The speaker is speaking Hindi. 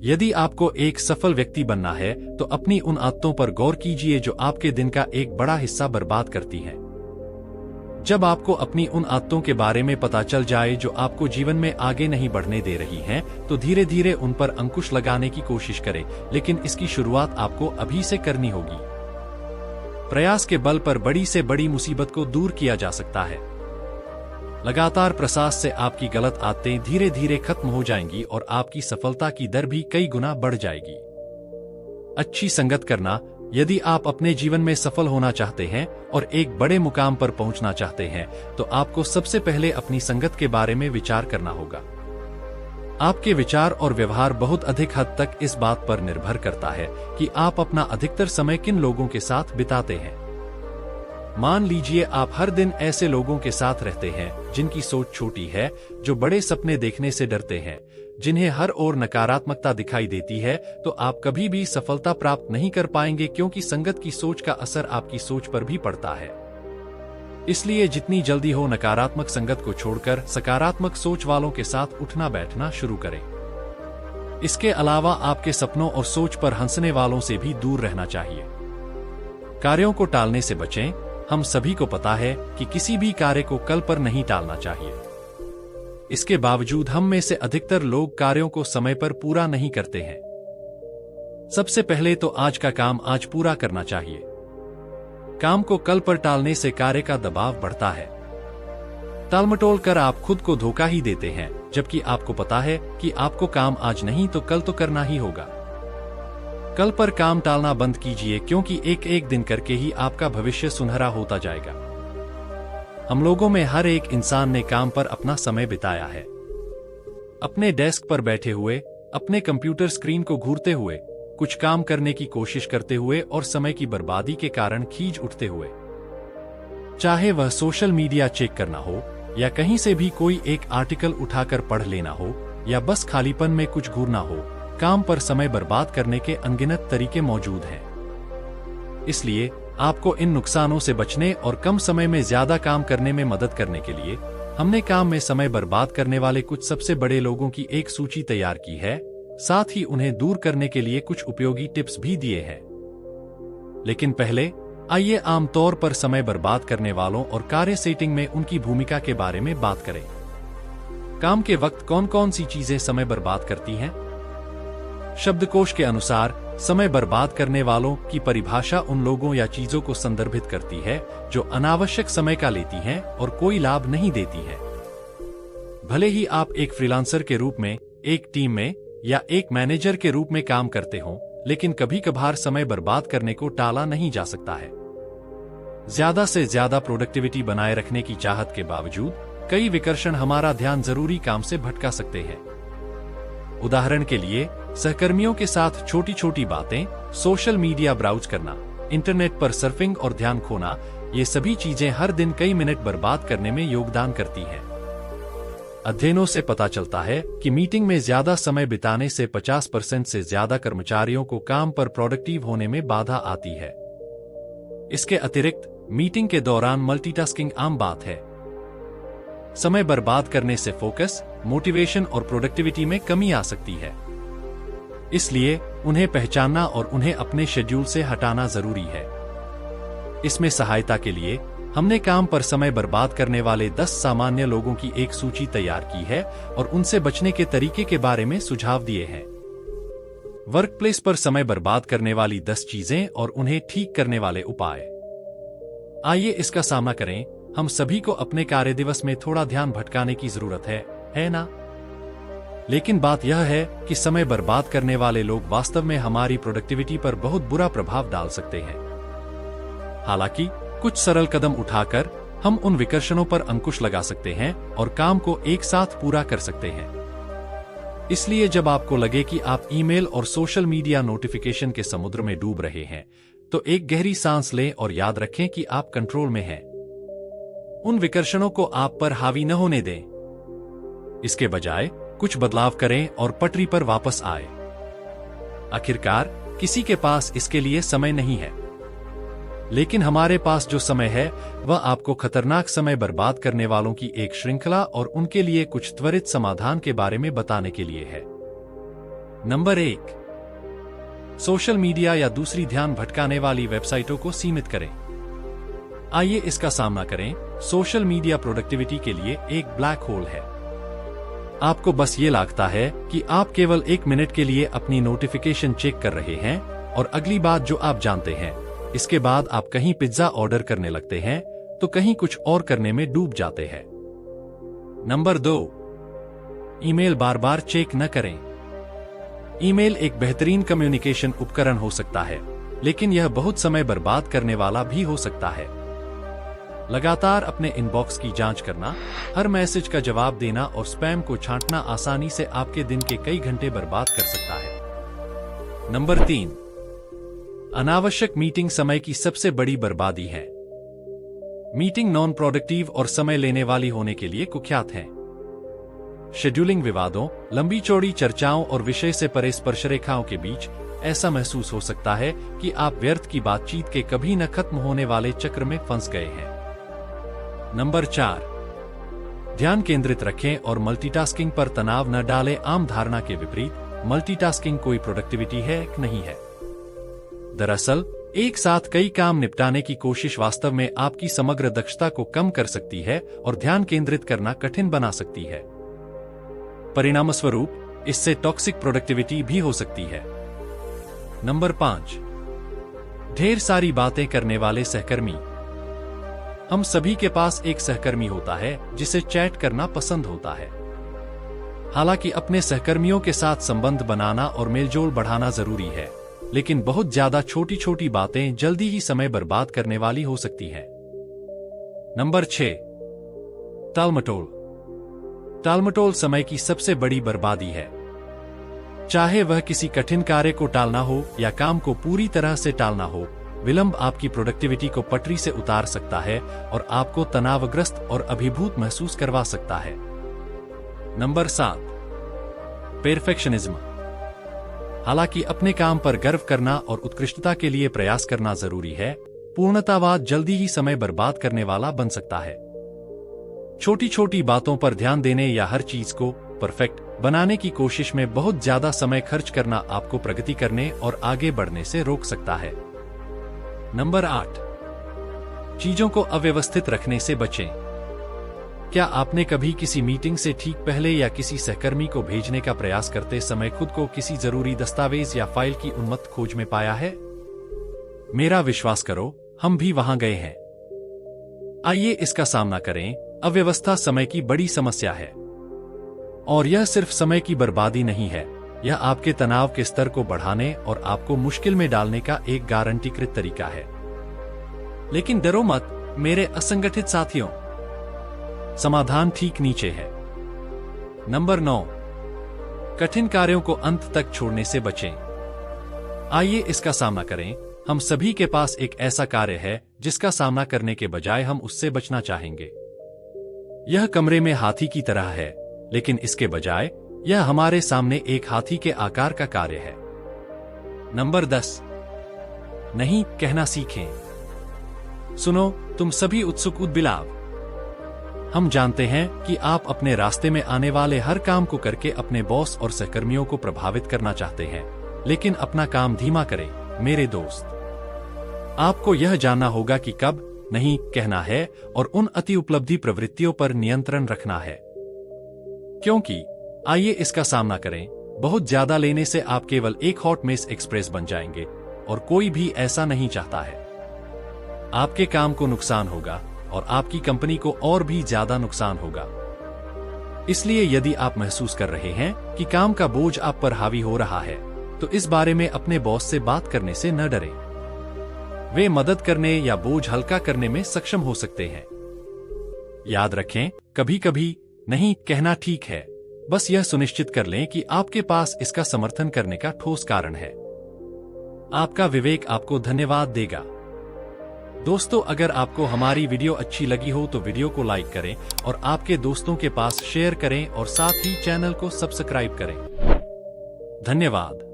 यदि आपको एक सफल व्यक्ति बनना है तो अपनी उन आदतों पर गौर कीजिए जो आपके दिन का एक बड़ा हिस्सा बर्बाद करती हैं। जब आपको अपनी उन आदतों के बारे में पता चल जाए जो आपको जीवन में आगे नहीं बढ़ने दे रही हैं, तो धीरे धीरे उन पर अंकुश लगाने की कोशिश करें, लेकिन इसकी शुरुआत आपको अभी से करनी होगी। प्रयास के बल पर बड़ी से बड़ी मुसीबत को दूर किया जा सकता है। लगातार प्रयास से आपकी गलत आदतें धीरे धीरे खत्म हो जाएंगी और आपकी सफलता की दर भी कई गुना बढ़ जाएगी। अच्छी संगत करना। यदि आप अपने जीवन में सफल होना चाहते हैं और एक बड़े मुकाम पर पहुंचना चाहते हैं, तो आपको सबसे पहले अपनी संगत के बारे में विचार करना होगा। आपके विचार और व्यवहार बहुत अधिक हद तक इस बात पर निर्भर करता है कि आप अपना अधिकतर समय किन लोगों के साथ बिताते हैं। मान लीजिए आप हर दिन ऐसे लोगों के साथ रहते हैं जिनकी सोच छोटी है, जो बड़े सपने देखने से डरते हैं, जिन्हें हर ओर नकारात्मकता दिखाई देती है, तो आप कभी भी सफलता प्राप्त नहीं कर पाएंगे, क्योंकि संगत की सोच का असर आपकी सोच पर भी पड़ता है। इसलिए जितनी जल्दी हो नकारात्मक संगत को छोड़कर सकारात्मक सोच वालों के साथ उठना बैठना शुरू करें। इसके अलावा आपके सपनों और सोच पर हंसने वालों से भी दूर रहना चाहिए। कार्यों को टालने से बचें। हम सभी को पता है कि किसी भी कार्य को कल पर नहीं टालना चाहिए। इसके बावजूद हम में से अधिकतर लोग कार्यों को समय पर पूरा नहीं करते हैं। सबसे पहले तो आज का काम आज पूरा करना चाहिए। काम को कल पर टालने से कार्य का दबाव बढ़ता है। टालमटोल कर आप खुद को धोखा ही देते हैं, जबकि आपको पता है कि आपको काम आज नहीं तो कल तो करना ही होगा। कल पर काम टालना बंद कीजिए, क्योंकि एक एक दिन करके ही आपका भविष्य सुनहरा होता जाएगा। हम लोगों में हर एक इंसान ने काम पर अपना समय बिताया है। अपने डेस्क पर बैठे हुए, अपने कंप्यूटर स्क्रीन को घूरते हुए, कुछ काम करने की कोशिश करते हुए और समय की बर्बादी के कारण खींच उठते हुए। चाहे वह सोशल मीडिया चेक करना हो, या कहीं से भी कोई एक आर्टिकल उठाकर पढ़ लेना हो, या बस खालीपन में कुछ घूरना हो, काम पर समय बर्बाद करने के अनगिनत तरीके मौजूद हैं। इसलिए आपको इन नुकसानों से बचने और कम समय में ज्यादा काम करने में मदद करने के लिए हमने काम में समय बर्बाद करने वाले कुछ सबसे बड़े लोगों की एक सूची तैयार की है। साथ ही उन्हें दूर करने के लिए कुछ उपयोगी टिप्स भी दिए हैं। लेकिन पहले आइए आमतौर पर समय बर्बाद करने वालों और कार्य सेटिंग में उनकी भूमिका के बारे में बात करें। काम के वक्त कौन कौन सी चीजें समय बर्बाद करती हैं? शब्दकोश के अनुसार समय बर्बाद करने वालों की परिभाषा उन लोगों या चीजों को संदर्भित करती है जो अनावश्यक समय का लेती हैं और कोई लाभ नहीं देती हैं। भले ही आप एक फ्रीलांसर के रूप में, एक टीम में या एक मैनेजर के रूप में काम करते हों, लेकिन कभी कभार समय बर्बाद करने को टाला नहीं जा सकता है। ज्यादा से ज्यादा प्रोडक्टिविटी बनाए रखने की चाहत के बावजूद कई विकर्षण हमारा ध्यान जरूरी काम से भटका सकते हैं। उदाहरण के लिए, सहकर्मियों के साथ छोटी छोटी बातें, सोशल मीडिया ब्राउज करना, इंटरनेट पर सर्फिंग और ध्यान खोना, ये सभी चीजें हर दिन कई मिनट बर्बाद करने में योगदान करती हैं। अध्ययनों से पता चलता है कि मीटिंग में ज्यादा समय बिताने से 50% से ज्यादा कर्मचारियों को काम पर प्रोडक्टिव होने में बाधा आती है। इसके अतिरिक्त मीटिंग के दौरान मल्टीटास्किंग आम बात है। समय बर्बाद करने से फोकस, मोटिवेशन और प्रोडक्टिविटी में कमी आ सकती है। इसलिए उन्हें पहचानना और उन्हें अपने शेड्यूल से हटाना जरूरी है। इसमें सहायता के लिए हमने काम पर समय बर्बाद करने वाले 10 सामान्य लोगों की एक सूची तैयार की है और उनसे बचने के तरीके के बारे में सुझाव दिए हैं। वर्कप्लेस पर समय बर्बाद करने वाली 10 चीजें और उन्हें ठीक करने वाले उपाय। आइए इसका सामना करें। हम सभी को अपने कार्य दिवस में थोड़ा ध्यान भटकाने की जरूरत है ना? लेकिन बात यह है कि समय बर्बाद करने वाले लोग वास्तव में हमारी प्रोडक्टिविटी पर बहुत बुरा प्रभाव डाल सकते हैं। हालांकि कुछ सरल कदम उठाकर हम उन विकर्षणों पर अंकुश लगा सकते हैं और काम को एक साथ पूरा कर सकते हैं। इसलिए जब आपको लगे कि आप ईमेल और सोशल मीडिया नोटिफिकेशन के समुद्र में डूब रहे हैं, तो एक गहरी सांस लें और याद रखें कि आप कंट्रोल में हैं। उन विकर्षणों को आप पर हावी न होने दें। इसके बजाय कुछ बदलाव करें और पटरी पर वापस आए। आखिरकार किसी के पास इसके लिए समय नहीं है, लेकिन हमारे पास जो समय है वह आपको खतरनाक समय बर्बाद करने वालों की एक श्रृंखला और उनके लिए कुछ त्वरित समाधान के बारे में बताने के लिए है। नंबर 1, सोशल मीडिया या दूसरी ध्यान भटकाने वाली वेबसाइटों को सीमित करें। आइए इसका सामना करें। सोशल मीडिया प्रोडक्टिविटी के लिए एक ब्लैक होल है। आपको बस ये लगता है कि आप केवल 1 मिनट के लिए अपनी नोटिफिकेशन चेक कर रहे हैं और अगली बात जो आप जानते हैं, इसके बाद आप कहीं पिज्जा ऑर्डर करने लगते हैं तो कहीं कुछ और करने में डूब जाते हैं। नंबर 2, ईमेल बार बार चेक न करें। ईमेल एक बेहतरीन कम्युनिकेशन उपकरण हो सकता है, लेकिन यह बहुत समय बर्बाद करने वाला भी हो सकता है। लगातार अपने इनबॉक्स की जांच करना, हर मैसेज का जवाब देना और स्पैम को छांटना आसानी से आपके दिन के कई घंटे बर्बाद कर सकता है। नंबर 3, अनावश्यक मीटिंग समय की सबसे बड़ी बर्बादी है। मीटिंग नॉन प्रोडक्टिव और समय लेने वाली होने के लिए कुख्यात हैं। शेड्यूलिंग विवादों, लंबी चौड़ी चर्चाओं और विषय से परे स्पर्शरेखाओं के बीच ऐसा महसूस हो सकता है कि आप व्यर्थ की बातचीत के कभी न खत्म होने वाले चक्र में फंस गए हैं। नंबर 4, ध्यान केंद्रित रखें और मल्टीटास्किंग पर तनाव न डालें। आम धारणा के विपरीत मल्टीटास्किंग कोई प्रोडक्टिविटी है नहीं है। दरअसल एक साथ कई काम निपटाने की कोशिश वास्तव में आपकी समग्र दक्षता को कम कर सकती है और ध्यान केंद्रित करना कठिन बना सकती है। परिणामस्वरूप इससे टॉक्सिक प्रोडक्टिविटी भी हो सकती है। नंबर 5, ढेर सारी बातें करने वाले सहकर्मी। हम सभी के पास एक सहकर्मी होता है जिसे चैट करना पसंद होता है। हालांकि अपने सहकर्मियों के साथ संबंध बनाना और मेलजोल बढ़ाना जरूरी है, लेकिन बहुत ज्यादा छोटी छोटी बातें जल्दी ही समय बर्बाद करने वाली हो सकती हैं। नंबर 6, टालमटोल। टालमटोल समय की सबसे बड़ी बर्बादी है। चाहे वह किसी कठिन कार्य को टालना हो या काम को पूरी तरह से टालना हो, विलंब आपकी प्रोडक्टिविटी को पटरी से उतार सकता है और आपको तनावग्रस्त और अभिभूत महसूस करवा सकता है। Number 7, perfectionism. हालांकि अपने काम पर गर्व करना और उत्कृष्टता के लिए प्रयास करना जरूरी है, पूर्णतावाद जल्दी ही समय बर्बाद करने वाला बन सकता है। छोटी छोटी बातों पर ध्यान देने या हर चीज को परफेक्ट बनाने की कोशिश में बहुत ज्यादा समय खर्च करना आपको प्रगति करने और आगे बढ़ने से रोक सकता है। नंबर 8, चीजों को अव्यवस्थित रखने से बचें। क्या आपने कभी किसी मीटिंग से ठीक पहले या किसी सहकर्मी को भेजने का प्रयास करते समय खुद को किसी जरूरी दस्तावेज या फाइल की उन्मत्त खोज में पाया है? मेरा विश्वास करो, हम भी वहां गए हैं। आइए इसका सामना करें। अव्यवस्था समय की बड़ी समस्या है, और यह सिर्फ समय की बर्बादी नहीं है, यह आपके तनाव के स्तर को बढ़ाने और आपको मुश्किल में डालने का एक गारंटीकृत तरीका है। लेकिन डरो मत मेरे असंगठित साथियों, समाधान ठीक नीचे है। नंबर 9, कठिन कार्यों को अंत तक छोड़ने से बचें। आइए इसका सामना करें। हम सभी के पास एक ऐसा कार्य है जिसका सामना करने के बजाय हम उससे बचना चाहेंगे। यह कमरे में हाथी की तरह है, लेकिन इसके बजाय यह हमारे सामने एक हाथी के आकार का कार्य है। नंबर 10, नहीं कहना सीखें। सुनो तुम सभी उत्सुक उद्बिलाव, हम जानते हैं कि आप अपने रास्ते में आने वाले हर काम को करके अपने बॉस और सहकर्मियों को प्रभावित करना चाहते हैं, लेकिन अपना काम धीमा करें मेरे दोस्त। आपको यह जानना होगा कि कब नहीं कहना है और उन अति उपलब्धि प्रवृत्तियों पर नियंत्रण रखना है। क्योंकि आइए इसका सामना करें, बहुत ज्यादा लेने से आप केवल एक हॉट मेस एक्सप्रेस बन जाएंगे और कोई भी ऐसा नहीं चाहता है। आपके काम को नुकसान होगा और आपकी कंपनी को और भी ज्यादा नुकसान होगा। इसलिए यदि आप महसूस कर रहे हैं कि काम का बोझ आप पर हावी हो रहा है, तो इस बारे में अपने बॉस से बात करने से न डरें। वे मदद करने या बोझ हल्का करने में सक्षम हो सकते हैं। याद रखें, कभी कभी नहीं कहना ठीक है, बस यह सुनिश्चित कर लें कि आपके पास इसका समर्थन करने का ठोस कारण है। आपका विवेक आपको धन्यवाद देगा। दोस्तों, अगर आपको हमारी वीडियो अच्छी लगी हो तो वीडियो को लाइक करें और आपके दोस्तों के पास शेयर करें और साथ ही चैनल को सब्सक्राइब करें। धन्यवाद।